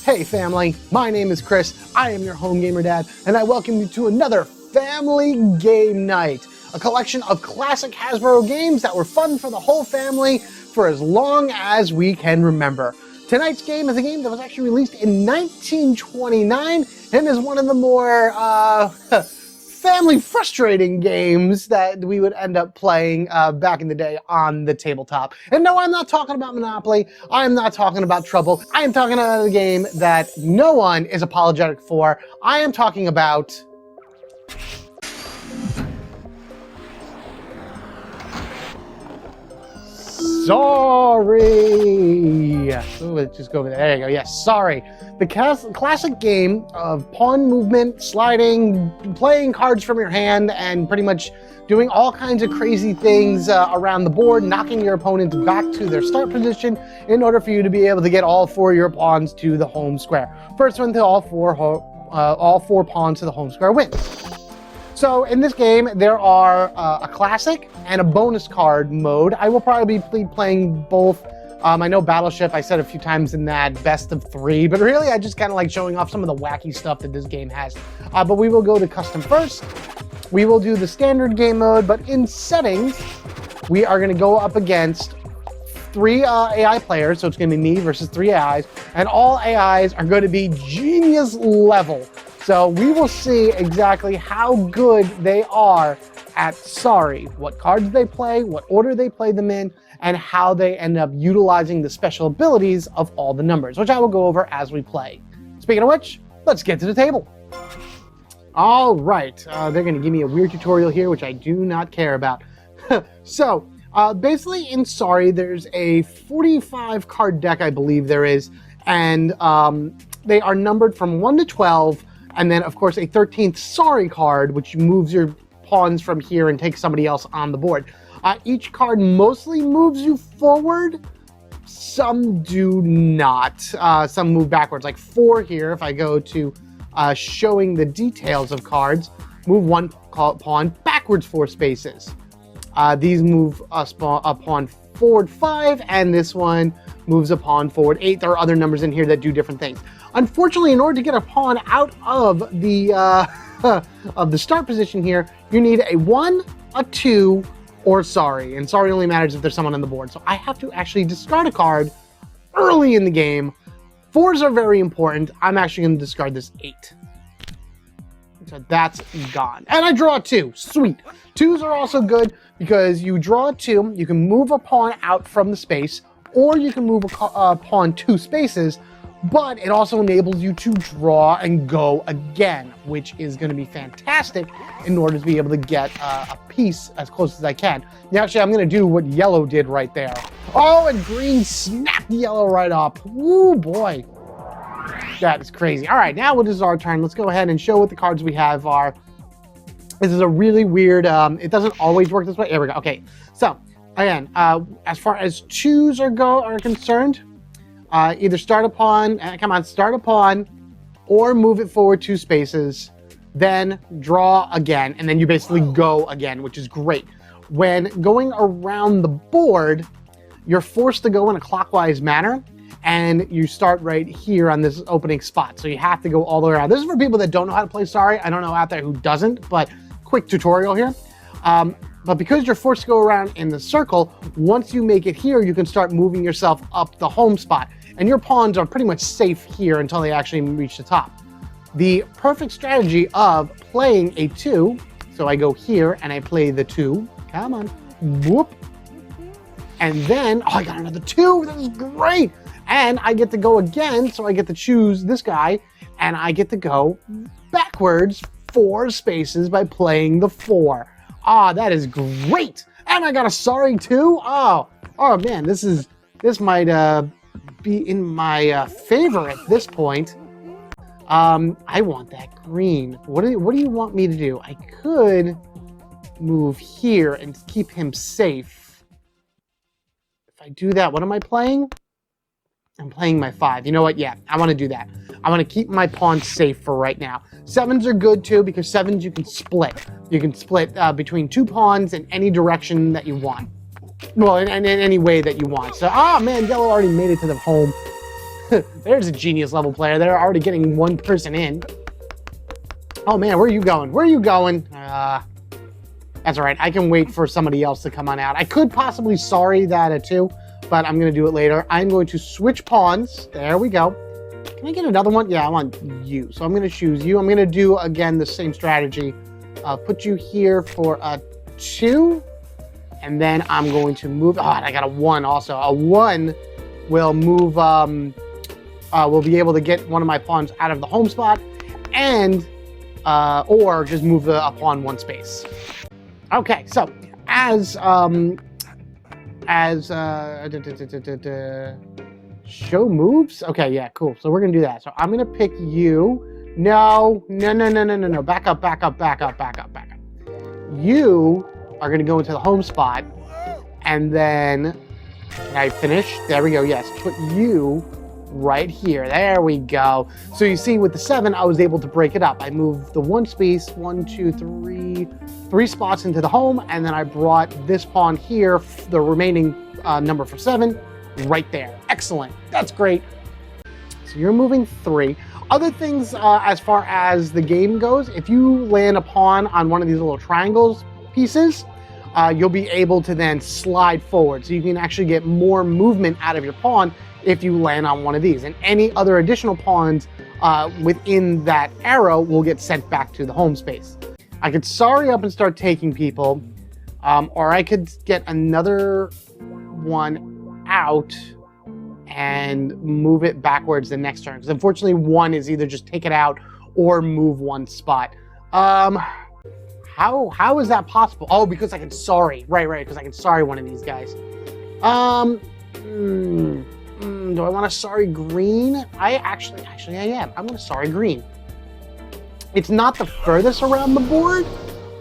Hey family, my name is Chris, I am your home gamer dad, and I welcome you to another family game night. A collection of classic Hasbro games that were fun for the whole family for as long as we can remember. Tonight's game is a game that was actually released in 1929 and is one of the more family frustrating games that we would end up playing back in the day on the tabletop. And no, I'm not talking about Monopoly. I'm not talking about Trouble. I am talking about a game that no one is apologetic for. I am talking about... Sorry. Ooh, let's just go over there. There you go. Yes, Sorry. The classic game of pawn movement, sliding, playing cards from your hand, and pretty much doing all kinds of crazy things around the board, knocking your opponents back to their start position in order for you to be able to get all four of your pawns to the home square. First one to all four pawns to the home square wins. So in this game, there are a classic and a bonus card mode. I will probably be playing both. I know Battleship, I said a few times in that best of 3, but really I just kind of like showing off some of the wacky stuff that this game has. But we will go to custom first. We will do the standard game mode, but in settings, we are going to go up against 3 AI players. So it's going to be me versus 3 AIs, and all AIs are going to be genius level. So we will see exactly how good they are at Sorry, what cards they play, what order they play them in, and how they end up utilizing the special abilities of all the numbers, which I will go over as we play. Speaking of which, let's get to the table. All right, they're gonna give me a weird tutorial here, which I do not care about. So, basically in Sorry, there's a 45 card deck, I believe there is, and they are numbered from 1 to 12, and then, of course, a 13th Sorry card, which moves your pawns from here and takes somebody else on the board. Each card mostly moves you forward. Some do not. Some move backwards, like 4 here. If I go to showing the details of cards, move 1 pawn backwards 4 spaces. These move a pawn forward 5, and this one moves a pawn forward 8. There are other numbers in here that do different things. Unfortunately, in order to get a pawn out of the start position here, you need a 1, a 2, or Sorry. And Sorry only matters if there's someone on the board. So I have to actually discard a card early in the game. 4s are very important. I'm actually going to discard this 8. So that's gone. And I draw a 2. Sweet. 2s are also good because you draw a 2, you can move a pawn out from the space, or you can move a pawn 2 spaces, but it also enables you to draw and go again, which is going to be fantastic in order to be able to get a piece as close as I can. Now, actually, I'm going to do what yellow did right there. Oh, and green snapped yellow right up. Woo, boy. That is crazy. All right, now it is our turn. Let's go ahead and show what the cards we have are. This is a really weird, it doesn't always work this way. There we go. Okay, so again, as far as 2s are concerned, either start a pawn, start a pawn, or move it forward 2 spaces, then draw again, and then you basically go again, which is great. When going around the board, you're forced to go in a clockwise manner, and you start right here on this opening spot. So you have to go all the way around. This is for people that don't know how to play Sorry. I don't know out there who doesn't, but quick tutorial here. But because you're forced to go around in the circle, once you make it here, you can start moving yourself up the home spot. And your pawns are pretty much safe here until they actually reach the top. The perfect strategy of playing a 2, so I go here and I play the 2. Come on. Whoop. And then, oh, I got another 2. This is great. And I get to go again, so I get to choose this guy, and I get to go backwards 4 spaces by playing the 4. Ah, that is great. And I got a Sorry too. Oh man, this might be in my favor at this point. I want that green. What do you want me to do? I could move here and keep him safe. If I do that, what am I playing? I'm playing my 5. You know what? Yeah, I want to do that. I want to keep my pawn safe for right now. 7s are good too, because 7s you can split. You can split between 2 pawns in any direction that you want. Well, in any way that you want. So, man, yellow already made it to the home. There's a genius level player. They're already getting one person in. Oh man, where are you going? Where are you going? That's all right. I can wait for somebody else to come on out. I could possibly sorry that too, but I'm going to do it later. I'm going to switch pawns. There we go. Can I get another one? Yeah, I want you. So I'm going to choose you. I'm going to do, again, the same strategy. Put you here for a 2. And then I'm going to move. Oh, and I got a 1 also. A 1 will move, will be able to get one of my pawns out of the home spot. And, or just move a pawn 1 space. Okay, so show moves? Okay, yeah, cool. So we're gonna do that. So I'm gonna pick you. No. Back up. You are gonna go into the home spot, and then can I finish? There we go. Yes, put you right here. There we go. So you see, with the 7, I was able to break it up. I moved the 1 space, 1, 2, 3 spots into the home, and then I brought this pawn here, the remaining number for 7, right there. Excellent. That's great. So you're moving 3. Other things as far as the game goes, if you land a pawn on one of these little triangles pieces, you'll be able to then slide forward. So you can actually get more movement out of your pawn if you land on one of these. And any other additional pawns within that arrow will get sent back to the home space. I could sorry up and start taking people, or I could get another one out and move it backwards the next turn. Because unfortunately, 1 is either just take it out or move 1 spot. How is that possible? Oh, because I can sorry. Right, because I can sorry one of these guys. Do I want to sorry green? Actually I am. I'm going to sorry green. It's not the furthest around the board,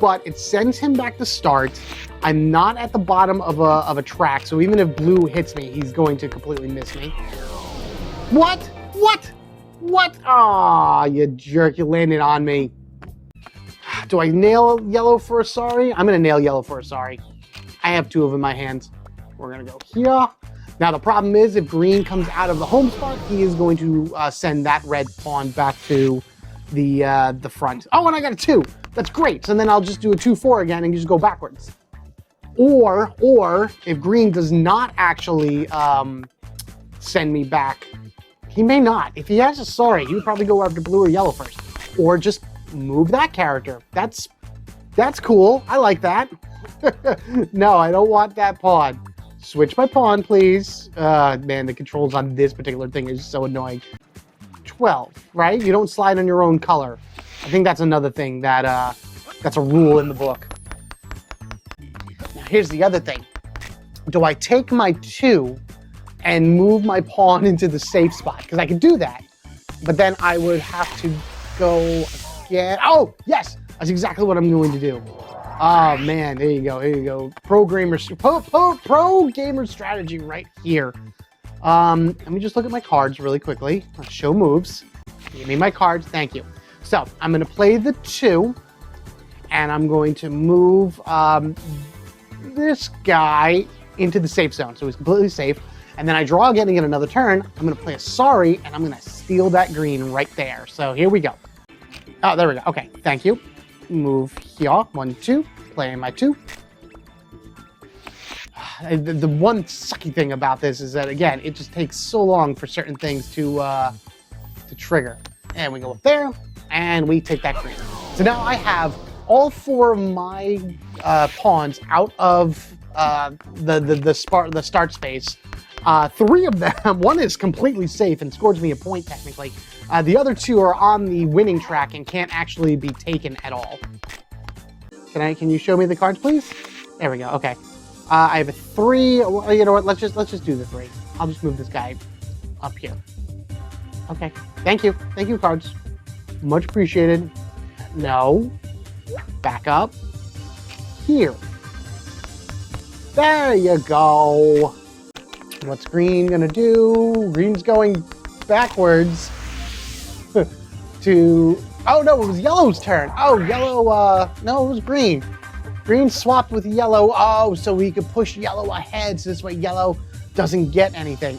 but it sends him back to start. I'm not at the bottom of a track, so even if blue hits me, he's going to completely miss me. What? Aw, you jerk, you landed on me. Do I nail yellow for a sorry? I'm going to nail yellow for a sorry. I have 2 of them in my hands. We're going to go here. Now, the problem is, if green comes out of the home spot, he is going to send that red pawn back to the front. Oh, and I got a 2. That's great. So then I'll just do a 2-4 again and just go backwards. Or if green does not actually send me back, he may not. If he has a sorry, he would probably go after blue or yellow first. Or just move that character. That's cool. I like that. No, I don't want that pawn. Switch my pawn, please. Man, the controls on this particular thing is so annoying. 12, right? You don't slide on your own color. I think that's another thing that that's a rule in the book. Now, here's the other thing. Do I take my 2 and move my pawn into the safe spot? Because I could do that, but then I would have to go again. Oh, yes! That's exactly what I'm going to do. Oh man, there you go. Pro gamer strategy right here. Let me just look at my cards really quickly. Show moves. Give me my cards, thank you. So I'm going to play the 2, and I'm going to move this guy into the safe zone, so he's completely safe. And then I draw again to get another turn. I'm going to play a sorry, and I'm going to steal that green right there. So here we go. Oh, there we go. Okay, thank you. Move here, 1, 2, playing my 2. The one sucky thing about this is that, again, it just takes so long for certain things to trigger. And we go up there, and we take that green. So now I have all 4 of my pawns out of the start space. 3 of them, 1 is completely safe and scores me a point technically. The other 2 are on the winning track and can't actually be taken at all. Can you show me the cards, please? There we go. Okay. I have a 3. Well, you know what? Let's just do the 3. I'll just move this guy up here. Okay. Thank you. Thank you, cards. Much appreciated. No. Back up. Here. There you go. What's green gonna do? Green's going backwards to... Oh no, it was yellow's turn. Oh, yellow, no, it was green. Green swapped with yellow. Oh, so we could push yellow ahead. So this way yellow doesn't get anything.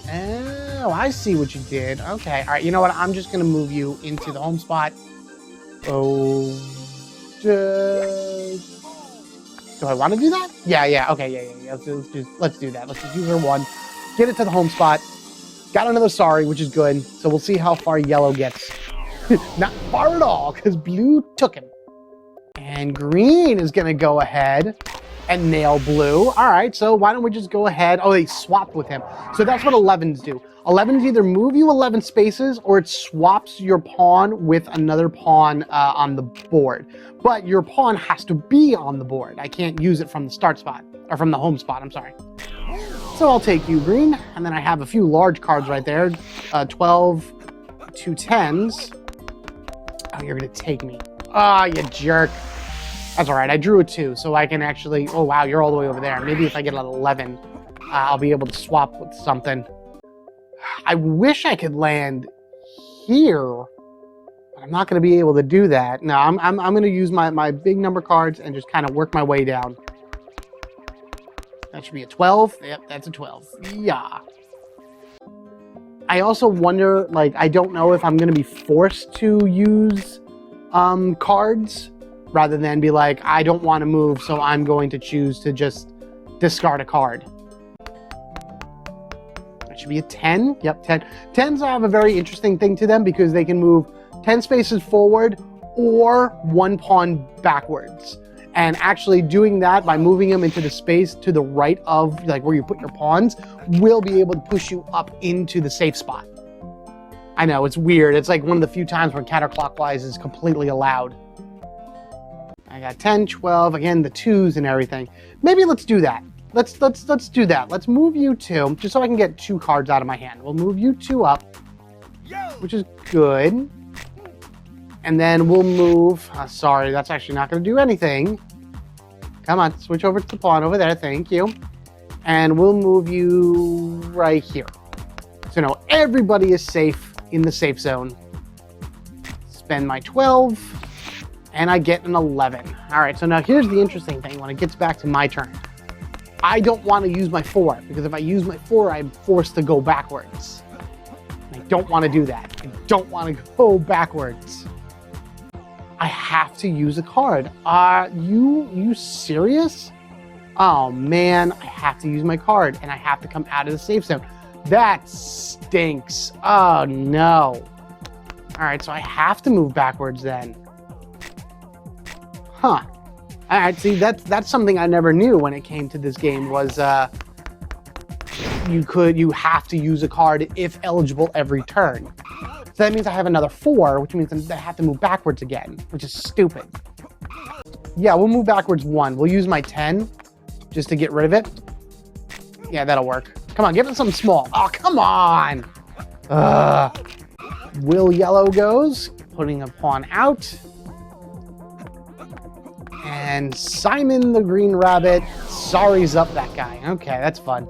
Oh, I see what you did. Okay, all right, you know what? I'm just gonna move you into the home spot. Oh, do I want to do that? Yeah, okay, yeah. Let's do that. Let's just use our 1. Get it to the home spot. Got another sorry, which is good. So we'll see how far yellow gets. Not far at all, because blue took him. And green is gonna go ahead and nail blue. All right, so why don't we just go ahead? Oh, they swapped with him. So that's what 11s do. 11s either move you 11 spaces or it swaps your pawn with another pawn on the board. But your pawn has to be on the board. I can't use it from the start spot, or from the home spot, I'm sorry. So I'll take you, green, and then I have a few large cards right there. 12, 2 10s. Oh, you're gonna take me. Ah, you jerk. That's all right, I drew a 2, so I can actually, oh wow, you're all the way over there. Maybe if I get an 11, I'll be able to swap with something. I wish I could land here, but I'm not gonna be able to do that. No, I'm gonna use my big number cards and just kind of work my way down. That should be a 12. Yep, that's a 12. Yeah. I also wonder, like, I don't know if I'm gonna be forced to use cards rather than be like, I don't want to move, so I'm going to choose to just discard a card. That should be a 10. Yep, 10. 10s have a very interesting thing to them because they can move 10 spaces forward or 1 pawn backwards. And actually doing that by moving them into the space to the right of like where you put your pawns will be able to push you up into the safe spot. I know, it's weird. It's like one of the few times where counterclockwise is completely allowed. I got 10, 12, again, the 2s and everything. Maybe let's do that. Let's do that. Let's move you 2, just so I can get 2 cards out of my hand. We'll move you 2 up, which is good. And then we'll move, sorry, that's actually not gonna do anything. Come on, switch over to the pawn over there, thank you. And we'll move you right here. So now everybody is safe in the safe zone. Spend my 12, and I get an 11. All right, so now here's the interesting thing when it gets back to my turn. I don't want to use my 4, because if I use my 4, I'm forced to go backwards. I don't want to do that. I don't want to go backwards. I have to use a card. You serious? Oh man, I have to use my card and I have to come out of the safe zone. That stinks. Oh no. All right, so I have to move backwards then. Huh. All right, see, that's something I never knew when it came to this game was you have to use a card if eligible every turn. So that means I have another 4, which means I have to move backwards again, which is stupid. Yeah, we'll move backwards 1. We'll use my 10 just to get rid of it. Yeah, that'll work. Come on, give it something small. Oh, come on. Will yellow goes, putting a pawn out. And Simon the Green Rabbit sorries up that guy. Okay, that's fun.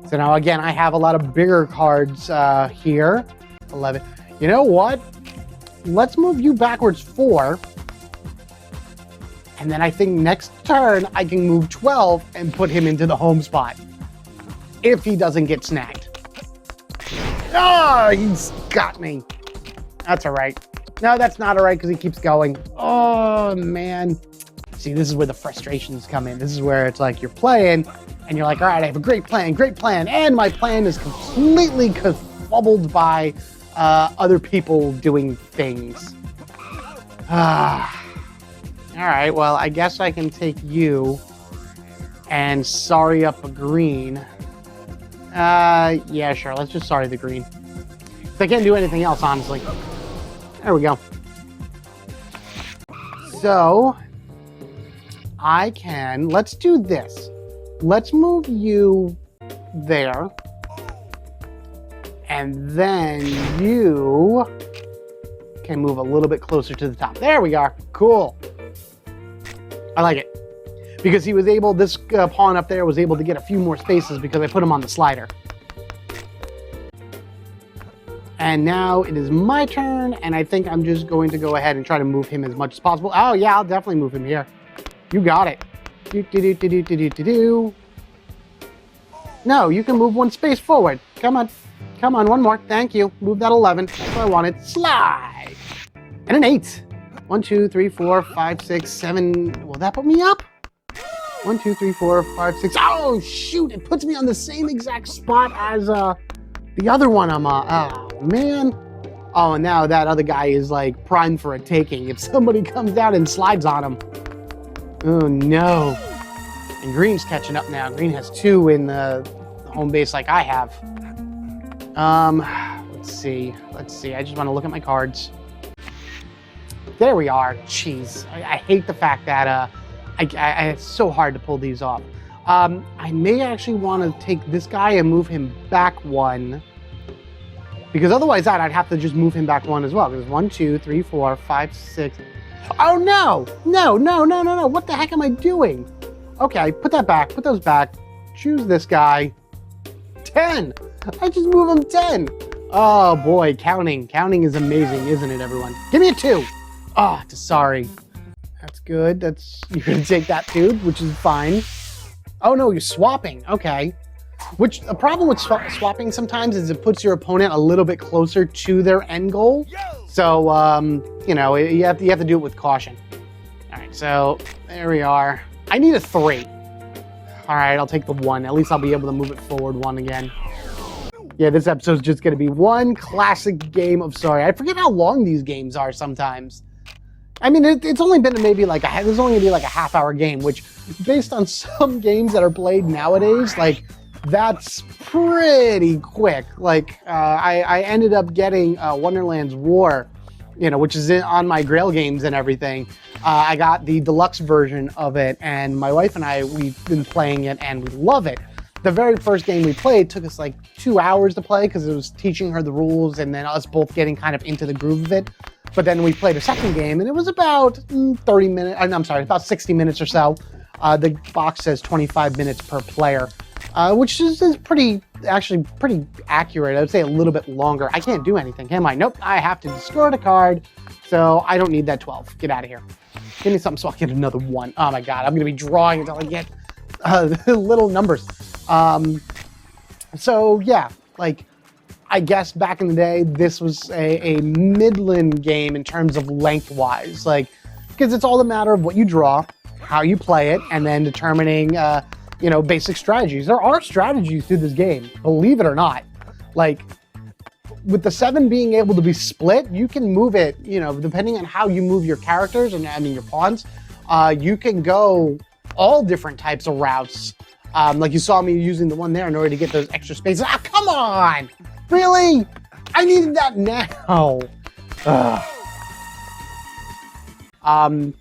So now again, I have a lot of bigger cards here. 11. You know what? Let's move you backwards 4. And then I think next turn I can move 12 and put him into the home spot. If he doesn't get snagged. Oh, he's got me. That's all right. No, that's not all right because he keeps going. Oh, man. See, this is where the frustrations come in. This is where it's like you're playing and you're like, all right, I have a great plan. And my plan is completely confuddled by other people doing things. All right, well, I guess I can take you and sorry up a green. Yeah, sure, let's just sorry the green. I can't do anything else, honestly. There we go. So, let's do this. Let's move you there. And then you can move a little bit closer to the top. There we are. Cool. I like it. Because he was able, this pawn up there was able to get a few more spaces because I put him on the slider. And now it is my turn, and I think I'm just going to go ahead and try to move him as much as possible. Oh yeah, I'll definitely move him here. You got it. No, you can move one space forward. Come on. Come on, one more. Thank you. Move that 11. That's what I wanted. Slide. And an 8. 1, 2, 3, 4, 5, 6, 7. Will that put me up? 1, 2, 3, 4, 5, 6. Oh, shoot. It puts me on the same exact spot as the other one I'm on. Oh, man. Oh, and now that other guy is like primed for a taking. If somebody comes down and slides on him. Oh, no. And green's catching up now. Green has 2 in the home base like I have. Let's see. I just want to look at my cards. There we are. Jeez. I hate the fact that it's so hard to pull these off. I may actually want to take this guy and move him back 1. Because otherwise I'd have to just move him back 1 as well. Because 1, 2, 3, 4, 5, 6. Oh, no. No. What the heck am I doing? Okay, put that back. Put those back. Choose this guy. 10. I just move him 10. Oh, boy. Counting. Counting is amazing, isn't it, everyone? Give me a 2. Oh, sorry. That's good. You're going to take that, dude, which is fine. Oh, no, you're swapping. Okay. Which, a problem with swapping sometimes is it puts your opponent a little bit closer to their end goal. So, you know, you have to do it with caution. All right, so there we are. I need a 3. All right, I'll take the 1. At least I'll be able to move it forward 1 again. Yeah, this episode's just going to be one classic game of Sorry. I forget how long these games are sometimes. I mean, it's only been maybe like there's only going to be like a half-hour game, which based on some games that are played nowadays, like that's pretty quick. Like I ended up getting Wonderland's War, you know, which is on my Grail games and everything. I got the deluxe version of it, and my wife and we've been playing it, and we love it. The very first game we played took us like 2 hours to play because it was teaching her the rules and then us both getting kind of into the groove of it. But then we played a second game, and it was about 30 minutes. I'm sorry, about 60 minutes or so. The box says 25 minutes per player, which is actually pretty accurate. I would say a little bit longer. I can't do anything, can I? Nope, I have to discard a card, so I don't need that 12. Get out of here. Give me something so I'll get another 1. Oh my God, I'm gonna be drawing until I get little numbers. So yeah, like, I guess back in the day, this was a midland game in terms of lengthwise, like, because it's all a matter of what you draw, how you play it, and then determining, you know, basic strategies. There are strategies to this game, believe it or not. Like, with the 7 being able to be split, you can move it, you know, depending on how you move your characters, and I mean your pawns, you can go all different types of routes. Like you saw me using the one there in order to get those extra spaces. Ah, come on! Really? I needed that now.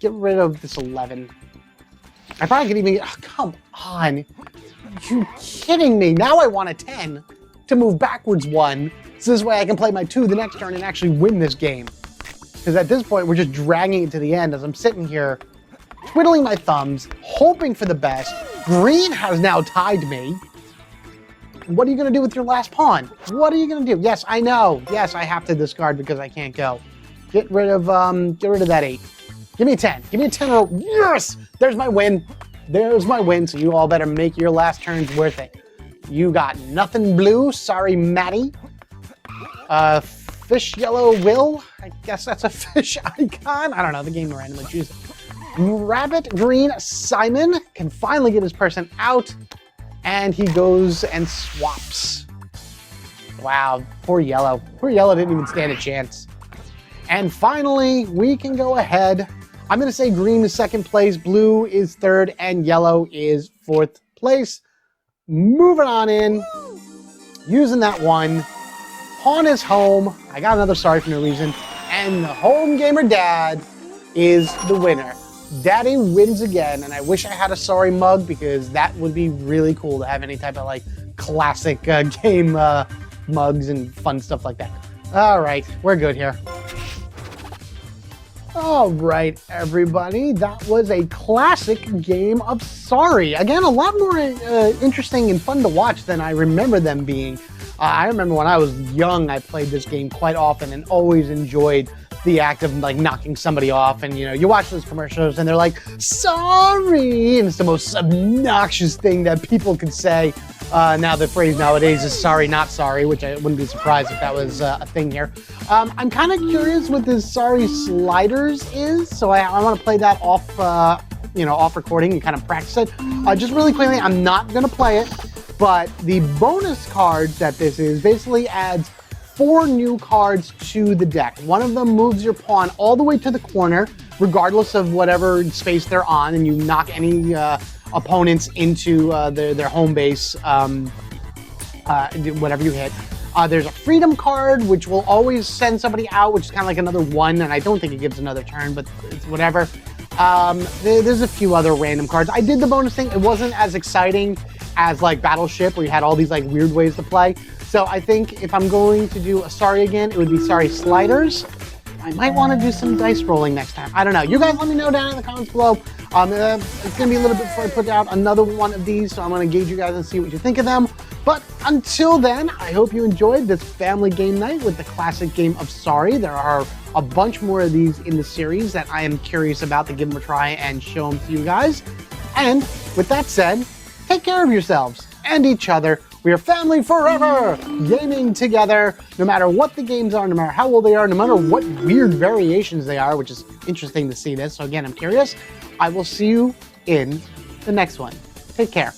Get rid of this 11. I probably could even get, oh, come on. Are you kidding me? Now I want a 10 to move backwards 1. So this way I can play my 2 the next turn and actually win this game. Because at this point, we're just dragging it to the end as I'm sitting here, twiddling my thumbs, hoping for the best. Green has now tied me. What are you going to do with your last pawn? What are you going to do? Yes, I know. Yes, I have to discard because I can't go. Get rid of that 8. Give me a 10. Give me a 10 or yes! There's my win. There's my win. So you all better make your last turns worth it. You got nothing blue. Sorry, Maddie. Fish yellow Will. I guess that's a fish icon. I don't know. The game randomly chooses. Rabbit green Simon can finally get his person out. And he goes and swaps. Wow, poor yellow. Poor yellow didn't even stand a chance. And finally, we can go ahead. I'm going to say green is 2nd place, blue is 3rd, and yellow is 4th place. Moving on in, using that 1. Pawn is home. I got another sorry for no reason. And the home gamer dad is the winner. Daddy wins again, and I wish I had a sorry mug because that would be really cool to have any type of like classic game mugs and fun stuff like that. All right, we're good here. All right, everybody, that was a classic game of Sorry. Again, a lot more interesting and fun to watch than I remember them being. I remember when I was young, I played this game quite often and always enjoyed the act of like knocking somebody off, and you watch those commercials and they're like, sorry, and it's the most obnoxious thing that people could say. Now the phrase nowadays is sorry, not sorry, which I wouldn't be surprised if that was a thing here. I'm kind of curious what this sorry sliders is, so I want to play that off, off recording and kind of practice it. Just really quickly, I'm not going to play it, but the bonus cards that this is basically adds 4 new cards to the deck. One of them moves your pawn all the way to the corner, regardless of whatever space they're on, and you knock any opponents into their home base, whatever you hit. There's a freedom card, which will always send somebody out, which is kind of like another 1, and I don't think it gives another turn, but it's whatever. There's a few other random cards. I did the bonus thing. It wasn't as exciting as like Battleship, where you had all these like weird ways to play. So I think if I'm going to do a sorry again, it would be sorry sliders. I might want to do some dice rolling next time. I don't know. You guys let me know down in the comments below. It's going to be a little bit before I put out another one of these, so I'm going to gauge you guys and see what you think of them. But until then, I hope you enjoyed this family game night with the classic game of Sorry. There are a bunch more of these in the series that I am curious about to give them a try and show them to you guys. And with that said, take care of yourselves and each other. We are family forever, gaming together, no matter what the games are, no matter how old they are, no matter what weird variations they are, which is interesting to see this. So again, I'm curious. I will see you in the next one. Take care.